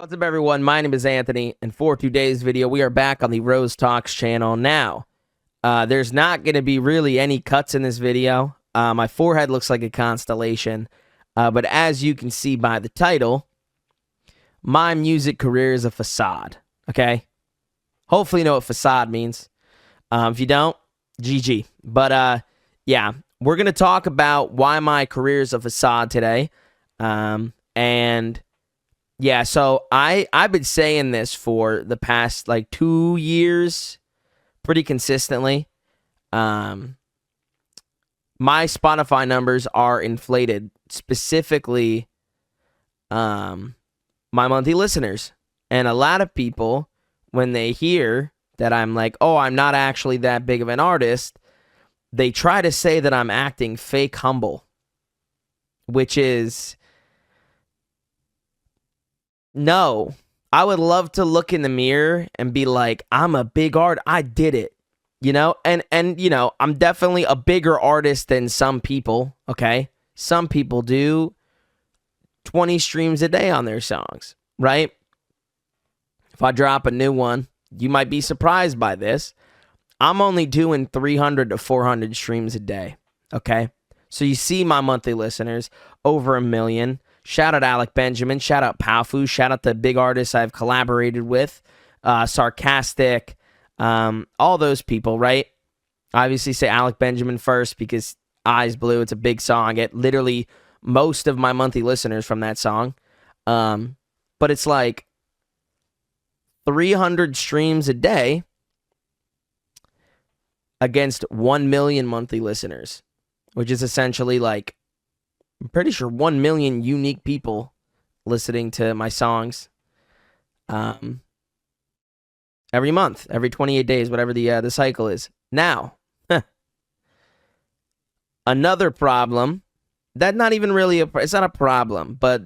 What's up, everyone? My name is Anthony, and for today's video, we are back on the Rose Talks channel. Now, there's not going to be really any cuts in this video. My forehead looks like a constellation, but as you can see by the title, my music career is a facade, okay? Hopefully you know what facade means. If you don't, GG. But, yeah, we're going to talk about why my career is a facade today, and... yeah, so I've been saying this for the past, 2 years pretty consistently. My Spotify numbers are inflated, specifically my monthly listeners. And a lot of people, when they hear that I'm like, oh, I'm not actually that big of an artist, they try to say that I'm acting fake humble, which is... no, I would love to look in the mirror and be like, I'm a big art. I did it, you know? And you know, I'm definitely a bigger artist than some people, okay? Some people do 20 streams a day on their songs, right? If I drop a new one, you might be surprised by this. I'm only doing 300 to 400 streams a day, okay? So you see my monthly listeners, over 1 million. Shout out Alec Benjamin. Shout out Powfu. Shout out the big artists I've collaborated with. Sarcastic. All those people, right? Obviously say Alec Benjamin first because Eyes Blue. It's a big song. I get literally most of my monthly listeners from that song. But it's like 300 streams a day against 1 million monthly listeners, which is essentially like, I'm pretty sure 1 million unique people listening to my songs every month, every 28 days, whatever the cycle is. Now, another problem, that not even really, it's not a problem, but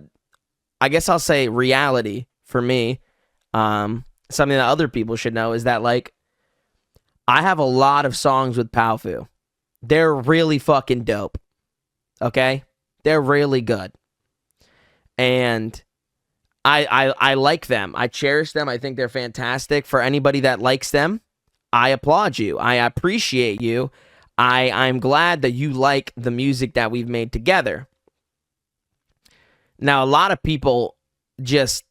I guess I'll say reality for me, something that other people should know is that, like, I have a lot of songs with Powfu. They're really fucking dope, okay? They're really good. And I like them. I cherish them. I think they're fantastic. For anybody that likes them, I applaud you. I appreciate you. I'm glad that you like the music that we've made together. Now, a lot of people just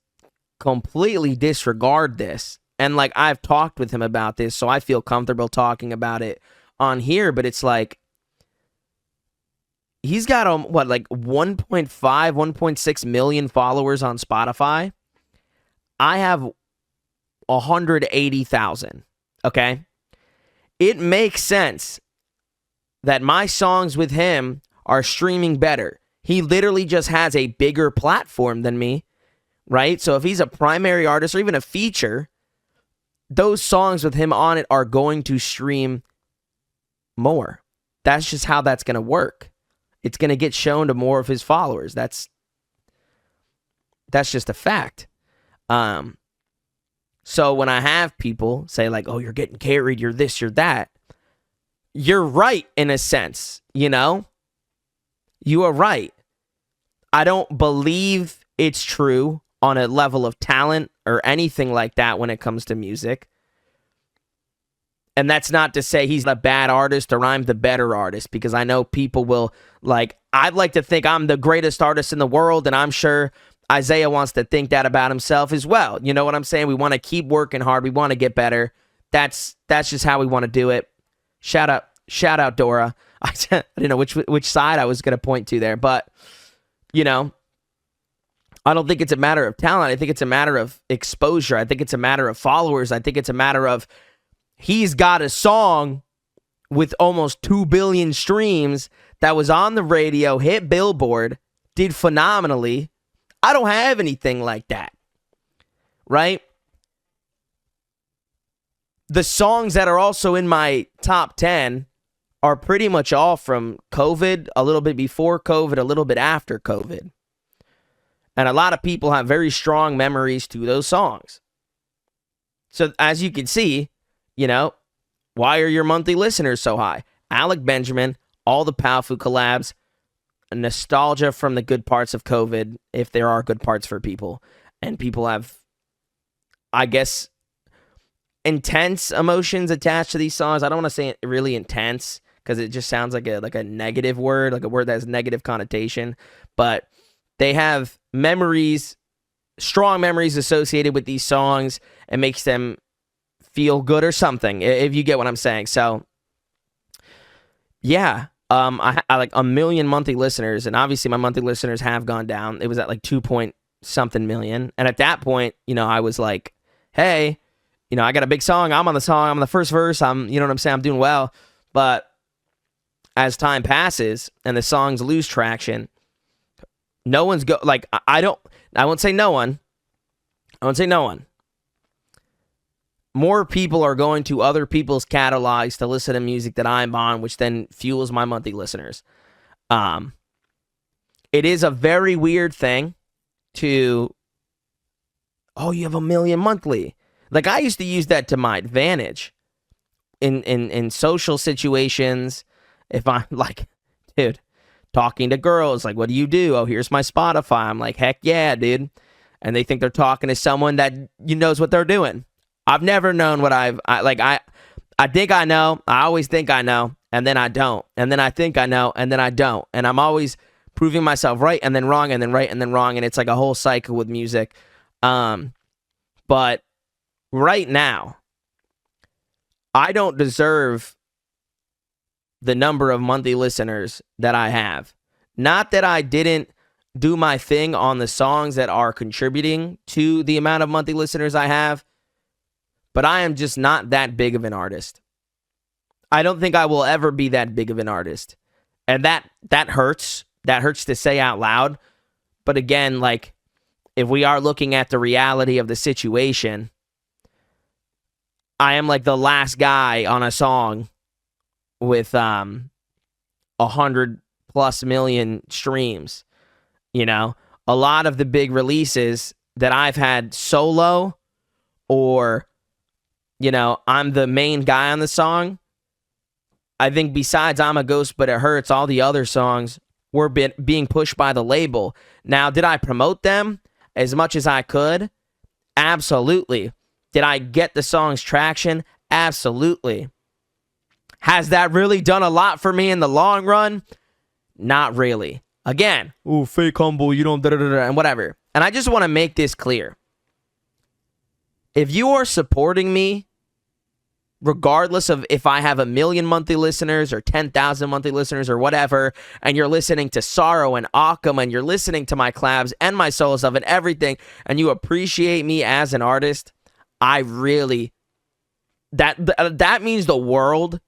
completely disregard this. And, like, I've talked with him about this, so I feel comfortable talking about it on here. But it's like, he's got, 1.5, 1.6 million followers on Spotify. I have 180,000, okay? It makes sense that my songs with him are streaming better. He literally just has a bigger platform than me, right? So if he's a primary artist or even a feature, those songs with him on it are going to stream more. That's just how that's going to work. It's going to get shown to more of his followers. That's just a fact. So when I have people say, like, oh, you're getting carried, you're this, you're that, you're right in a sense, you know? You are right. I don't believe it's true on a level of talent or anything like that when it comes to music. And that's not to say he's a bad artist or I'm the better artist, because I know people will, like, I'd like to think I'm the greatest artist in the world, and I'm sure Isaiah wants to think that about himself as well. You know what I'm saying? We want to keep working hard. We want to get better. That's just how we want to do it. Shout out Dora. I didn't know which side I was going to point to there, but, you know, I don't think it's a matter of talent. I think it's a matter of exposure. I think it's a matter of followers. I think it's a matter of he's got a song with almost 2 billion streams that was on the radio, hit Billboard, did phenomenally. I don't have anything like that, right? The songs that are also in my top 10 are pretty much all from COVID, a little bit before COVID, a little bit after COVID. And a lot of people have very strong memories to those songs. So as you can see, you know, why are your monthly listeners so high? Alec Benjamin, all the Powfu collabs, nostalgia from the good parts of COVID, if there are good parts for people. and people have, I guess, intense emotions attached to these songs. I don't want to say really intense because it just sounds like a negative word, like a word that has negative connotation. But they have memories, strong memories associated with these songs, and makes them feel good or something, if you get what I'm saying. So, yeah, I like 1 million monthly listeners, and obviously my monthly listeners have gone down. It was at like 2 point something million, and at that point, I was like, hey, I got a big song. I'm on the song. I'm on the first verse. You know what I'm saying? I'm doing well. But as time passes and the songs lose traction, no one's I won't say no one. I won't say no one. More people are going to other people's catalogs to listen to music that I'm on, which then fuels my monthly listeners. It is a very weird thing to, you have 1 million monthly. Like, I used to use that to my advantage in social situations. If I'm like, dude, talking to girls, like, what do you do? Oh, here's my Spotify. I'm like, heck yeah, dude. And they think they're talking to someone that knows what they're doing. I've never known what I think I know. I always think I know, and then I don't. And then I think I know, and then I don't. And I'm always proving myself right and then wrong and then right and then wrong. And it's like a whole cycle with music. But right now, I don't deserve the number of monthly listeners that I have. Not that I didn't do my thing on the songs that are contributing to the amount of monthly listeners I have, but I am just not that big of an artist. I don't think I will ever be that big of an artist. And that hurts. That hurts to say out loud. But again, like, if we are looking at the reality of the situation, I am like the last guy on a song with 100+ million streams. A lot of the big releases that I've had solo, or I'm the main guy on the song. I think besides I'm a Ghost But It Hurts, all the other songs were being pushed by the label. Now, did I promote them as much as I could? Absolutely. Did I get the songs traction? Absolutely. Has that really done a lot for me in the long run? Not really. Again, fake humble, you don't da-da-da-da, and whatever. And I just want to make this clear. If you are supporting me, regardless of if I have 1 million monthly listeners or 10,000 monthly listeners or whatever, and you're listening to Sorrow and Occam, and you're listening to my collabs and my solo stuff and everything, and you appreciate me as an artist, I really, that means the world,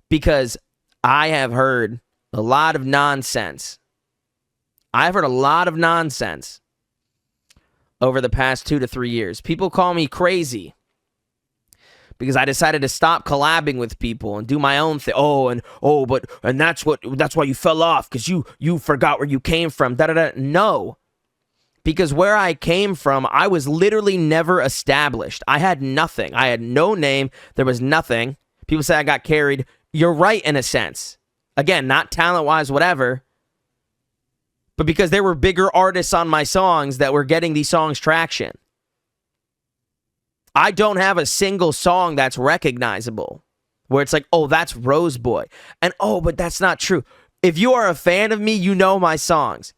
because I have heard a lot of nonsense. I've heard a lot of nonsense over the past 2 to 3 years. People call me crazy because I decided to stop collabing with people and do my own thing. And that's why you fell off, because you forgot where you came from. No. Because where I came from, I was literally never established. I had nothing. I had no name. There was nothing. People say I got carried. You're right in a sense. Again, not talent-wise, whatever, but because there were bigger artists on my songs that were getting these songs traction. I don't have a single song that's recognizable where it's like, oh, that's Rose Boy. And but that's not true. If you are a fan of me, you know my songs.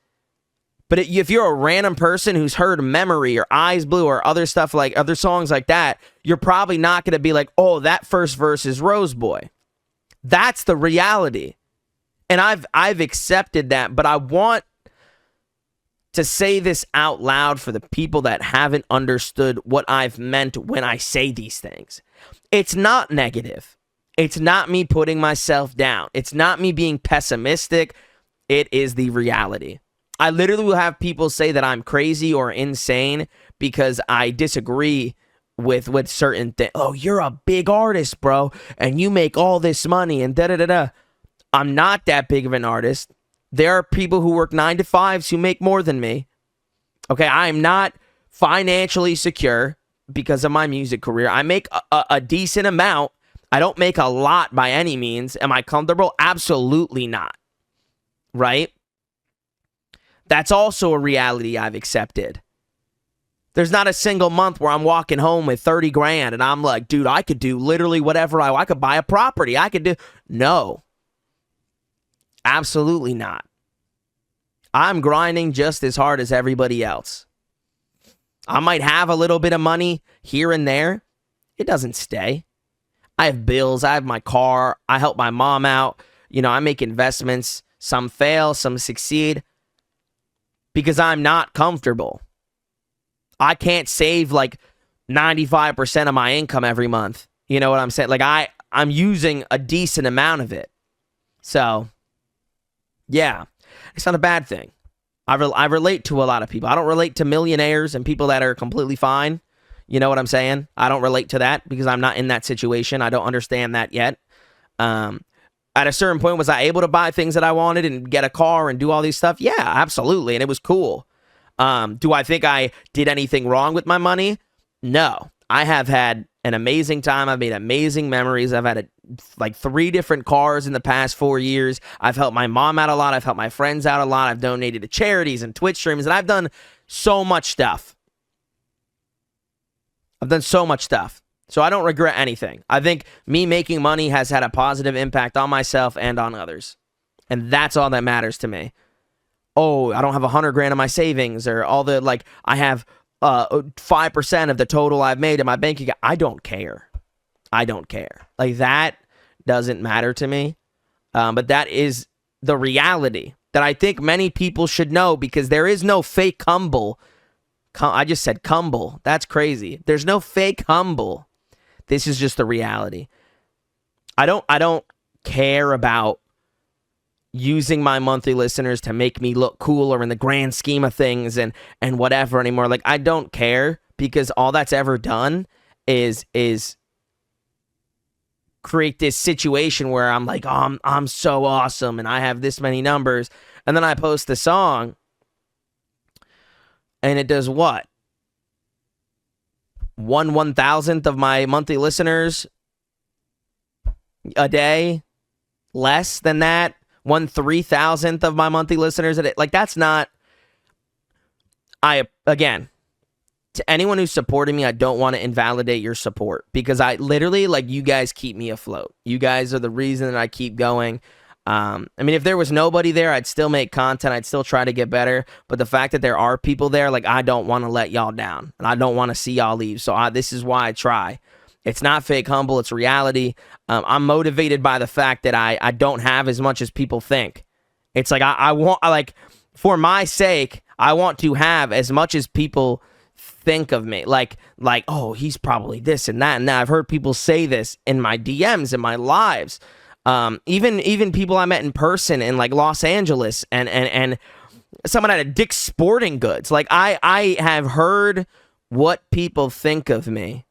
But if you're a random person who's heard Memory or Eyes Blue or other stuff, like other songs like that, you're probably not going to be like, oh, that first verse is Rose Boy. That's the reality. And I've accepted that, but I want to say this out loud for the people that haven't understood what I've meant when I say these things. It's not negative. It's not me putting myself down. It's not me being pessimistic. It is the reality. I literally will have people say that I'm crazy or insane because I disagree with certain things. Oh, you're a big artist, bro, and you make all this money and da-da-da-da. I'm not that big of an artist. There are people who work 9 to 5s who make more than me. Okay, I am not financially secure because of my music career. I make a decent amount. I don't make a lot by any means. Am I comfortable? Absolutely not. Right? That's also a reality I've accepted. There's not a single month where I'm walking home with 30 grand and I'm like, dude, I could do literally whatever I could buy a property. I could do. No, absolutely not. I'm grinding just as hard as everybody else. I might have a little bit of money here and there. It doesn't stay. I have bills. I have my car. I help my mom out. I make investments. Some fail, some succeed because I'm not comfortable. I can't save like 95% of my income every month. You know what I'm saying? Like I'm using a decent amount of it. So, yeah, it's not a bad thing. I relate to a lot of people. I don't relate to millionaires and people that are completely fine. You know what I'm saying? I don't relate to that because I'm not in that situation. I don't understand that yet. At a certain point, was I able to buy things that I wanted and get a car and do all these stuff? Yeah, absolutely. And it was cool. Do I think I did anything wrong with my money? No. I have had an amazing time. I've made amazing memories. I've had like 3 different cars in the past 4 years. I've helped my mom out a lot. I've helped my friends out a lot. I've donated to charities and Twitch streams, and I've done so much stuff. So I don't regret anything. I think me making money has had a positive impact on myself and on others. And that's all that matters to me. Oh, I don't have 100 grand in my savings or all the, like, I have 5% of the total I've made in my bank account. I don't care. Like, that doesn't matter to me. But that is the reality that I think many people should know, because there is no fake humble. I just said cumble. That's crazy. There's no fake humble. This is just the reality. I don't care about using my monthly listeners to make me look cooler in the grand scheme of things and whatever anymore. Like, I don't care, because all that's ever done is create this situation where I'm like, oh, I'm so awesome and I have this many numbers, and then I post the song and it does what? 1/1000th of my monthly listeners a day, less than that, 1/3000th of my monthly listeners a day. Like, that's not. Again, to anyone who's supporting me, I don't want to invalidate your support, because I literally, like, you guys keep me afloat. You guys are the reason that I keep going. I mean, if there was nobody there, I'd still make content. I'd still try to get better. But the fact that there are people there, like, I don't want to let y'all down, and I don't want to see y'all leave. So this is why I try. It's not fake humble. It's reality. I'm motivated by the fact that I don't have as much as people think. It's like like, for my sake, I want to have as much as people think of me. Like, oh, he's probably this and that and that. I've heard people say this in my DMs, in my lives. Even people I met in person in, like, Los Angeles and someone at a Dick's Sporting Goods. Like, I have heard what people think of me,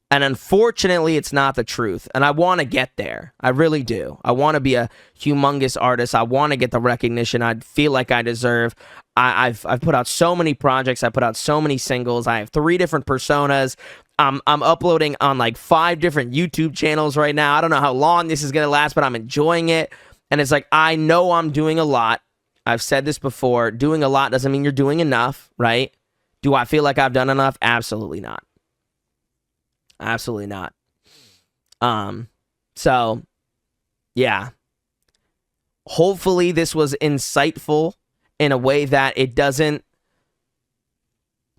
and unfortunately it's not the truth, and I want to get there. I really do. I want to be a humongous artist. I want to get the recognition I feel like I deserve. I've put out so many projects. I put out so many singles. I have 3 different personas. I'm uploading on like 5 different YouTube channels right now. I don't know how long this is going to last, but I'm enjoying it. And it's like, I know I'm doing a lot. I've said this before. Doing a lot doesn't mean you're doing enough, right? Do I feel like I've done enough? Absolutely not. Absolutely not. So, yeah. Hopefully this was insightful in a way that it doesn't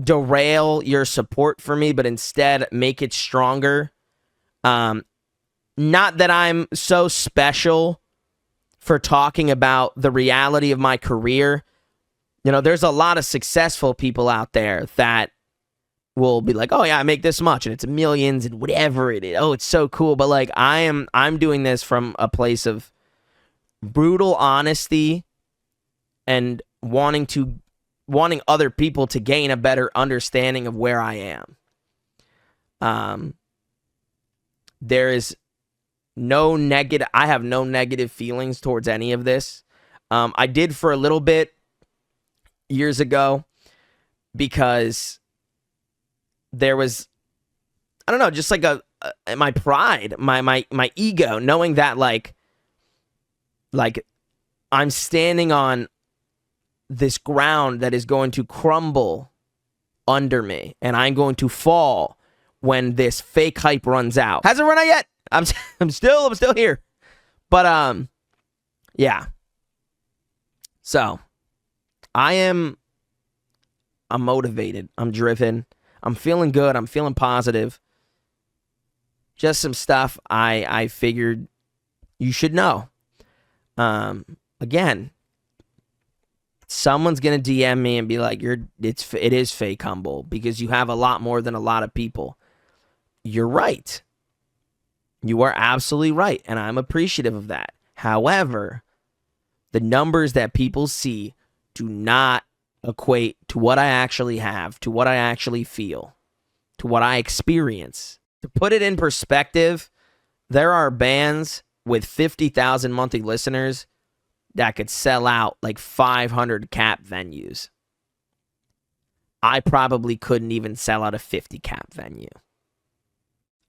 derail your support for me, but instead make it stronger. Not that I'm so special for talking about the reality of my career. You know, there's a lot of successful people out there that will be like, oh yeah, I make this much and it's millions and whatever it is. Oh, it's so cool. But like, I'm doing this from a place of brutal honesty and wanting other people to gain a better understanding of where I am. There is no negative. I have no negative feelings towards any of this. I did for a little bit years ago, because there was, I don't know, just like my pride, my ego, knowing that like I'm standing on this ground that is going to crumble under me, and I'm going to fall when this fake hype runs out. Hasn't run out yet. I'm still here. But yeah. So I'm motivated. I'm driven. I'm feeling good. I'm feeling positive. Just some stuff I figured you should know. Again, someone's gonna DM me and be like, it is fake humble because you have a lot more than a lot of people. You're right. You are absolutely right, and I'm appreciative of that. However, the numbers that people see do not equate to what I actually have, to what I actually feel, to what I experience. To put it in perspective, there are bands with 50,000 monthly listeners that could sell out like 500 cap venues. I probably couldn't even sell out a 50 cap venue.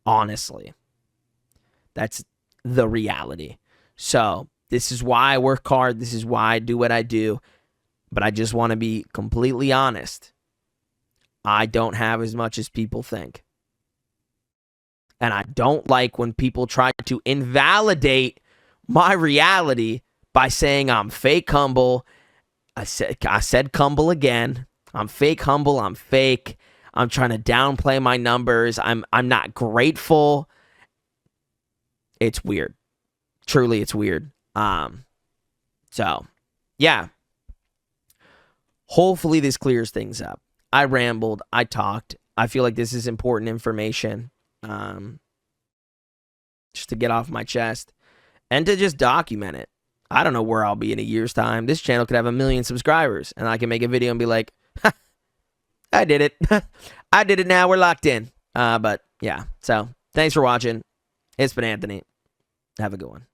Honestly. That's the reality. So, this is why I work hard. This is why I do what I do. But I just want to be completely honest. I don't have as much as people think. And I don't like when people try to invalidate my reality by saying I'm fake humble. I said humble again. I'm fake humble. I'm fake. I'm trying to downplay my numbers. I'm not grateful. It's weird. Truly, it's weird. So, yeah. Hopefully this clears things up. I rambled. I talked. I feel like this is important information. Just to get off my chest. And to just document it. I don't know where I'll be in a year's time. This channel could have 1 million subscribers. And I can make a video and be like, ha, I did it. I did it now. We're locked in. But, yeah. So, thanks for watching. It's been Anthony. Have a good one.